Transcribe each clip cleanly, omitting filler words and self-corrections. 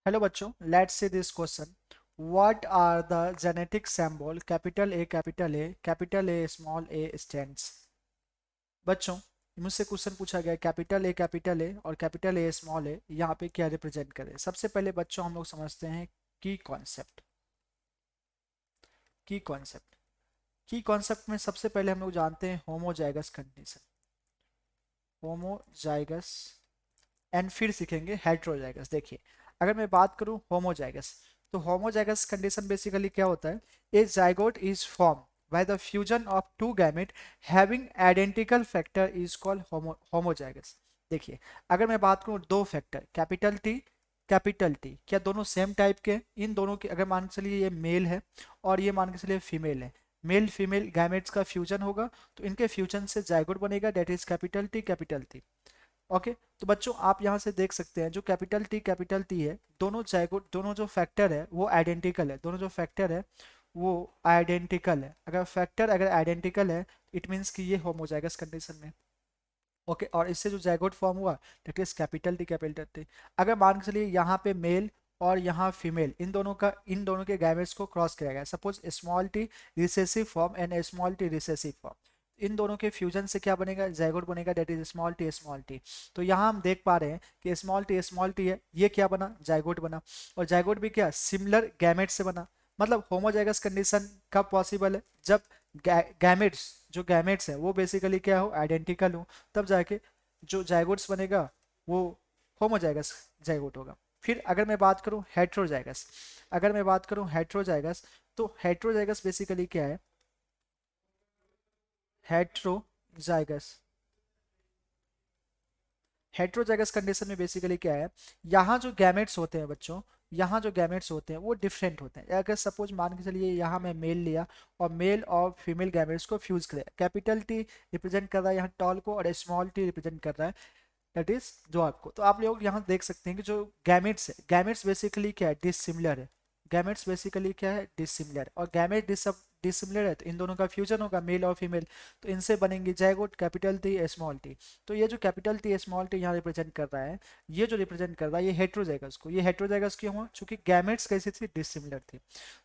Hello बच्चों, let's see this question. What are the genetic symbol capital A small A stands. बच्चों, मुझसे question पूछा गया capital A और कैपिटल ए स्मॉल ए यहाँ पे क्या रिप्रेजेंट करे। सबसे पहले बच्चों हम लोग समझते हैं की कॉन्सेप्ट। की कॉन्सेप्ट की कॉन्सेप्ट में सबसे पहले हम लोग जानते हैं होमोजाइगस कंडीशन। होमोजाइगस एंड फिर सीखेंगे हेट्रोजाइगस। देखिए, अगर मैं बात करूं होमोजाइगस, तो होमोजाइगस कंडीशन बेसिकली क्या होता है? A zygote is form by the fusion of two gamete having identical factor is called homozygous. देखिए, अगर मैं बात करूं दो फैक्टर कैपिटल टी, क्या दोनों सेम टाइप के? इन दोनों के अगर मान के चलिए ये मेल है और ये मान के चलिए फीमेल है, मेल फीमेल गैमेट्स का फ्यूजन होगा तो इनके फ्यूजन से जाइगोट बनेगा, that is capital T. Okay, तो बच्चों आप यहाँ से देख सकते हैं जो कैपिटल टी है, दोनों जाइगोट, दोनों जो फैक्टर है वो आइडेंटिकल है। दोनों जो फैक्टर है वो आइडेंटिकल है। अगर फैक्टर अगर आइडेंटिकल है, इट मीन्स कि ये होमोजाइगस कंडीशन में। ओके, और इससे जो जाइगोट फॉर्म हुआ दैट इज कैपिटल टी। अगर मान के चलिए यहाँ पे मेल और यहाँ फीमेल, इन दोनों के गैमेट्स को क्रॉस किया गया, suppose small T recessive form and small T recessive form, इन दोनों के फ्यूजन से क्या बनेगा? जाइगोट बनेगा, दैट इज स्मॉल टी। तो यहाँ हम देख पा रहे हैं कि स्मॉल टी है, ये क्या बना? जाइगोट बना। और जाइगोट भी क्या? सिमिलर गैमेट से बना। मतलब होमोजाइगस कंडीशन कब पॉसिबल है? जब गैमेट्स, जो गैमेट्स हैं वो बेसिकली क्या हो? आइडेंटिकल हो, तब जाके जो जाइगोट्स बनेगा वो होमोजाइगस जाइगोट होगा। फिर अगर मैं बात करूं हेट्रोजाइगस, तो हेट्रोजाइगस बेसिकली क्या है? हेट्रोजाइगस हेट्रोजाइगस कंडीशन में बेसिकली क्या है? यहाँ जो गैमेट्स होते हैं बच्चों, यहाँ जो गैमेट्स होते हैं वो डिफरेंट होते हैं। अगर सपोज मान के चलिए यहाँ मैं मेल लिया और मेल और फीमेल गैमेट्स को फ्यूज किया, कैपिटल टी रिप्रेजेंट कर रहा है यहाँ टॉल को और स्मॉल टी रिप्रेजेंट कर रहा है दैट इज डॉग को। तो आप लोग यहाँ देख सकते हैं कि जो गैमेट्स है, गैमेट्स बेसिकली क्या है? डिसिमिलर है। गैमेट्स बेसिकली क्या है? डिसिमिलर। और गैमेट डिसिमिलर है तो इन दोनों का फ्यूजन होगा, मेल और फीमेल, तो इनसे बनेंगे zygote capital T small T. तो ये जो कैपिटल टी स्मॉल टी यहाँ रिप्रेजेंट कर रहा है, ये जो रिप्रेजेंट कर रहा है ये हेट्रोजाइगस को। ये हेट्रोजाइगस क्यों हुआ? चूंकि गैमेट्स कैसी थी? डिसिमिलर थी।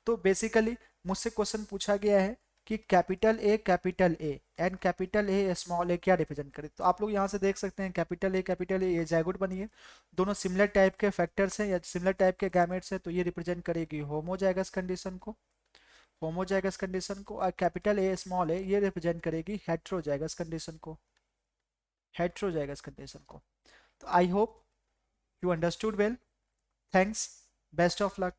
तो बेसिकली मुझसे क्वेश्चन पूछा गया है कि capital A and capital A small A क्या रिप्रेजेंट करे। तो आप लोग यहाँ से देख सकते हैं कैपिटल ए ये जाइगोट बनी है, दोनों सिमिलर टाइप के फैक्टर्स हैं या सिमिलर टाइप के गैमेट्स हैं, तो ये रिप्रेजेंट करेगी होमोजाइगस कंडीशन को। और कैपिटल ए स्मॉल ए ये रिप्रेजेंट करेगी हेट्रोजाइगस कंडीशन को। तो I hope you understood well. Thanks, best of luck.